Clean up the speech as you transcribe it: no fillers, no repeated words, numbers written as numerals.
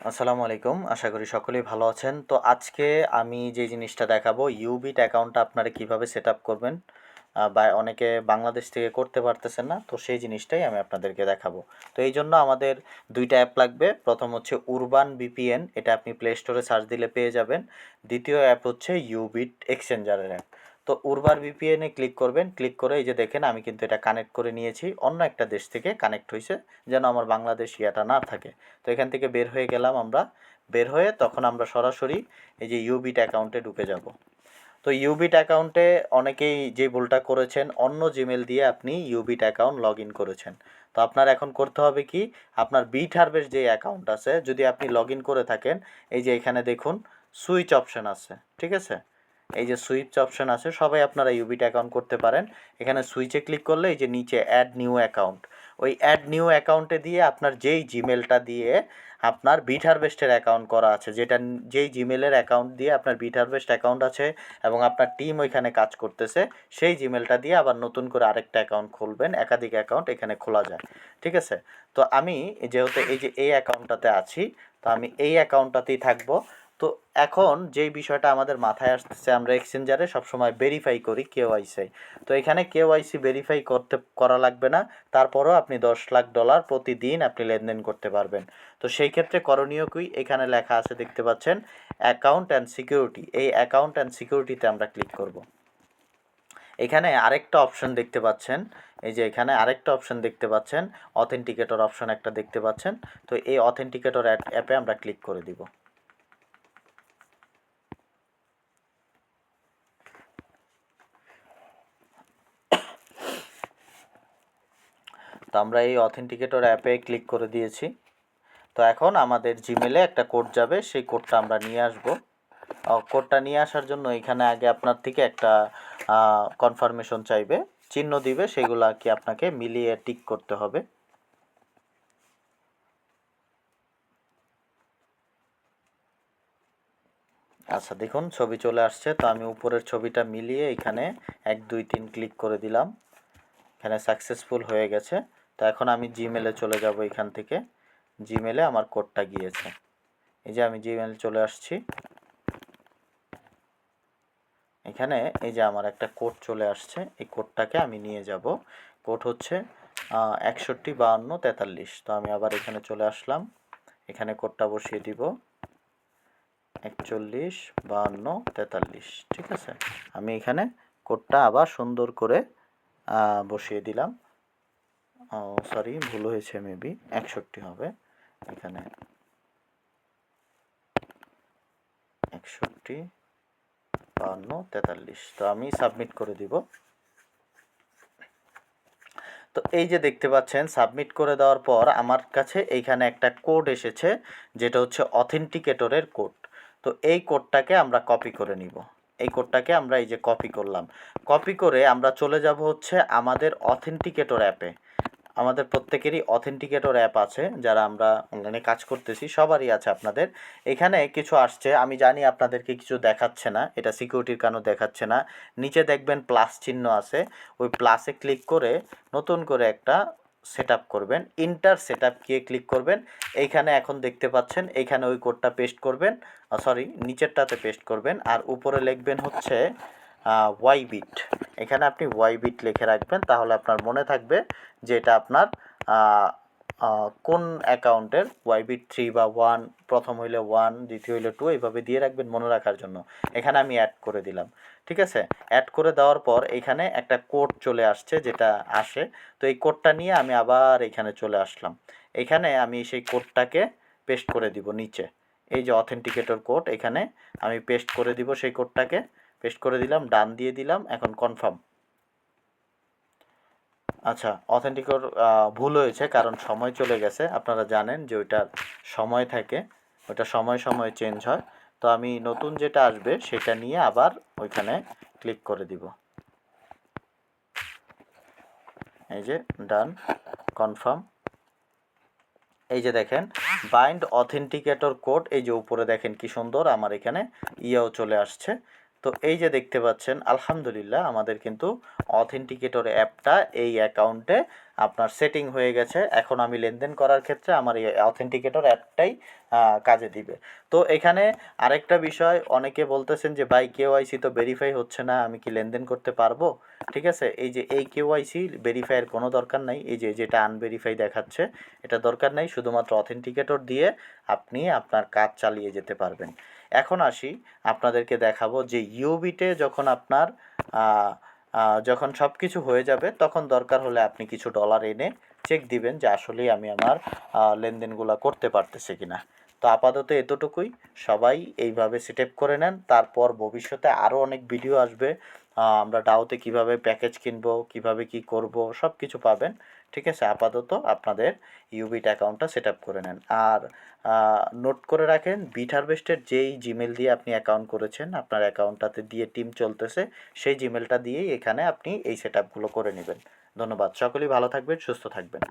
আসসালামু আলাইকুম। আশা করি সকলেই ভালো আছেন। তো আজকে আমি যে জিনিসটা দেখাবো ইউবিট অ্যাকাউন্টটা আপনারা কিভাবে সেট আপ করবেন, বা অনেকে বাংলাদেশ থেকে করতে পারতেছেন না, তো সেই জিনিসটাই আমি আপনাদেরকে দেখাবো। তো এই জন্য আমাদের দুইটা অ্যাপ লাগবে। প্রথম হচ্ছে উরবান ভিপিএন, এটা আপনি প্লে স্টোরে সার্চ দিলে পেয়ে যাবেন। দ্বিতীয় অ্যাপ হচ্ছে ইউবিট এক্সচেঞ্জারের অ্যাপ। তো উরবার ভিপিএনে ক্লিক করবেন, ক্লিক করে এই যে দেখেন আমি কিন্তু এটা কানেক্ট করে নিয়েছি, অন্য একটা দেশ থেকে কানেক্ট হয়েছে, যেন আমার বাংলাদেশ ইয়াটা না থাকে। তো এখান থেকে বের হয়ে গেলাম আমরা। বের হয়ে তখন আমরা সরাসরি এই যে ইউবিট অ্যাকাউন্টে ঢুকে যাব। তো ইউবিট অ্যাকাউন্টে অনেকেই যে ভুলটা করেছেন, অন্য জিমেল দিয়ে আপনি ইউবিট অ্যাকাউন্ট লগ ইন করেছেন। তো আপনার এখন করতে হবে কি, আপনার বিট হারভেস্ট যে অ্যাকাউন্ট আছে যদি আপনি লগ ইন করে থাকেন, এই যে এখানে দেখুন সুইচ অপশান আছে, ঠিক আছে? এই যে সুইচ অপশান আছে, সবাই আপনারা ইউবিট অ্যাকাউন্ট করতে পারেন। এখানে সুইচে ক্লিক করলে এই যে নিচে অ্যাড নিউ অ্যাকাউন্ট, ওই অ্যাড নিউ অ্যাকাউন্টে দিয়ে আপনার যেই জিমেলটা দিয়ে আপনার বিট হারভেস্টের অ্যাকাউন্ট করা আছে, যেই জিমেলের অ্যাকাউন্ট দিয়ে আপনার বিট হারভেস্ট অ্যাকাউন্ট আছে এবং আপনার টিম ওইখানে কাজ করতেছে, সেই জিমেলটা দিয়ে আবার নতুন করে আরেকটা অ্যাকাউন্ট খুলবেন। একাধিক অ্যাকাউন্ট এখানে খোলা যায়, ঠিক আছে? তো আমি যেহেতু এই যে এই অ্যাকাউন্টটাতে আছি, তো আমি এই অ্যাকাউন্টটাতেই থাকবো। তো এখন যেই বিষয়টা আমাদের মাথায় আসতেছে, আমরা এক্সচেঞ্জারে সবসময় ভেরিফাই করি কেওয়াইসি। তো এখানে কেওয়াইসি ভেরিফাই করা লাগবে না, তারপরও আপনি $10 লাখ প্রতিদিন আপনি লেনদেন করতে পারবেন। তো সেই ক্ষেত্রে করণীয় কি, এখানে লেখা আছে দেখতে পাচ্ছেন অ্যাকাউন্ট অ্যান্ড সিকিউরিটি, এই অ্যাকাউন্ট অ্যান্ড সিকিউরিটিতে আমরা ক্লিক করব। এখানে আরেকটা অপশন দেখতে পাচ্ছেন, এই যে এখানে আরেকটা অপশন দেখতে পাচ্ছেন, অথেন্টিকেটর অপশন একটা দেখতে পাচ্ছেন। তো এই অথেন্টিকেটর অ্যাপে আমরা ক্লিক করে দিব। তো আমরা এই অথেন্টিকেটর অ্যাপে ক্লিক করে দিয়েছি। তো এখন আমাদের জিমেলে একটা কোড যাবে, সেই কোডটা আমরা নিয়ে আসব। কোডটা নিয়ে আসার জন্য এখানে আগে আপনার থেকে একটা কনফার্মেশন চাইবে, চিহ্ন দিবে, সেগুলো কি আপনাকে মিলিয়ে টিক করতে হবে। আচ্ছা দেখুন ছবি চলে আসছে। তো আমি উপরের ছবিটা মিলিয়ে এখানে 1 2 3 ক্লিক করে দিলাম। এখানে সাকসেসফুল হয়ে গেছে। তো এখন আমি জিমেলে চলে যাব, এখান থেকে জিমেলে আমার কোডটা গিয়েছে। এই যে আমি জিমেলে চলে আসছি, এখানে এই যে আমার একটা কোড চলে আসছে, এই কোডটাকে আমি নিয়ে যাব। কোড হচ্ছে 615243। তো আমি আবার এখানে চলে আসলাম, এখানে কোডটা বসিয়ে দিব 415243, ঠিক আছে? আমি এখানে কোডটা আবার সুন্দর করে বসিয়ে দিলাম। সরি, ভুল হয়েছে, মেবি 61 হবে এখানে, 615243। তো আমি সাবমিট করে দিব। তো এই যে দেখতে পাচ্ছেন সাবমিট করে দেওয়ার পর আমার কাছে এইখানে একটা কোড এসেছে, যেটা হচ্ছে অথেন্টিকেটরের কোড। তো এই কোডটাকে আমরা কপি করে নিব। এই কোডটাকে আমরা এই যে কপি করলাম। কপি করে আমরা চলে যাব হচ্ছে আমাদের অথেন্টিকেটর অ্যাপে। আমাদের প্রত্যেকেরই অথেন্টিকেটর অ্যাপ আছে, যারা আমরা অনলাইনে কাজ করতেছি সবারই আছে আপনাদের। এখানে কিছু আসছে, আমি জানি আপনাদেরকে কিছু দেখাচ্ছে না, এটা সিকিউরিটির কারণে দেখাচ্ছে না। নিচে দেখবেন প্লাস চিহ্ন আছে, ওই প্লাসে ক্লিক করে নতুন করে একটা সেট আপ করবেন, ইন্টার সেট আপ গিয়ে ক্লিক করবেন। এইখানে এখন দেখতে পাচ্ছেন, এইখানে ওই কোডটা পেস্ট করবেন, সরি নিচেরটাতে পেস্ট করবেন, আর উপরে লিখবেন হচ্ছে ওয়াইবিট। এখানে আপনি ওয়াইবিট লিখে রাখবেন, তাহলে আপনার মনে থাকবে যে এটা আপনার কোন অ্যাকাউন্টের ওয়াইবিট 3 বা 1, প্রথম হইলে 1, দ্বিতীয় হইলে 2, এইভাবে দিয়ে রাখবেন মনে রাখার জন্য। এখানে আমি অ্যাড করে দিলাম, ঠিক আছে? অ্যাড করে দেওয়ার পর এখানে একটা কোড চলে আসছে, যেটা আসে। তো এই কোডটা নিয়ে আমি আবার এখানে চলে আসলাম। এখানে আমি সেই কোডটাকে পেস্ট করে দিব নিচে, এই যে অথেন্টিকেটর কোড, এখানে আমি পেস্ট করে দিব সেই কোডটাকে। পেস্ট করে দিলাম, ডান দিয়ে দিলাম, এখন কনফার্ম। আচ্ছা, অথেন্টিকেটর ভুল হয়েছে, কারণ সময় চলে গেছে। আপনারা জানেন যে ওইটার সময় থাকে, ওইটা সময় সময় চেঞ্জ হয়। তো আমি নতুন যেটা আসবে সেটা নিয়ে আবার ওইখানে ক্লিক করে দিব। এই যে ডান, কনফার্ম। এই যে দেখেন বাইন্ড অথেন্টিকেটর কোড, এই যে উপরে দেখেন কি সুন্দর আমার এখানে ইয়েও চলে আসছে। তো এই যে দেখতে পাচ্ছেন আলহামদুলিল্লাহ আমাদের কিন্তু অথেন্টিকেটর অ্যাপটা এই অ্যাকাউন্টে আপনার সেটিং হয়ে গেছে। এখন আমি লেনদেন করার ক্ষেত্রে আমার এই অথেন্টিকেটর অ্যাপটাই কাজে দিবে। তো এখানে আরেকটা বিষয়, অনেকে বলতেছেন যে ভাই কেওয়াইসি তো ভেরিফাই হচ্ছে না, আমি কি লেনদেন করতে পারবো? ঠিক আছে, এই যে এই কেওয়াইসি ভেরিফাইয়ের কোনো দরকার নাই। এই যে যেটা আনভেরিফাই দেখাচ্ছে এটা দরকার নাই, শুধুমাত্র অথেন্টিকেটর দিয়ে আপনি আপনার কাজ চালিয়ে যেতে পারবেন। এখন আসি, আপনাদেরকে দেখাবো যে ইউবিটে যখন আপনার যখন সব কিছু হয়ে যাবে তখন দরকার হলে আপনি কিছু ডলার এনে চেক দিবেন যে আসলেই আমি আমার লেনদেনগুলো করতে পারতেছি কিনা। তো আপাতত এতটুকুই। সবাই এইভাবে সেটআপ করে নেন, তারপর ভবিষ্যতে আরও অনেক ভিডিও আসবে। আমরা ডাউতে কিভাবে প্যাকেজ কিনবো, কিভাবে কি করব, সব কিছু পাবেন। ঠিক আছে, আপাতত আপনাদের ইউবিট অ্যাকাউন্টটা সেট আপ করে নেন। আর নোট করে রাখেন, বিট হারভেস্টের যেই জিমেল দিয়ে আপনি অ্যাকাউন্ট করেছেন, আপনার অ্যাকাউন্টটাতে দিয়ে টিম চলতেছে, সেই জিমেলটা দিয়েই এখানে আপনি এই সেট আপগুলো করে নেবেন। ধন্যবাদ, সকলেই ভালো থাকবেন, সুস্থ থাকবেন।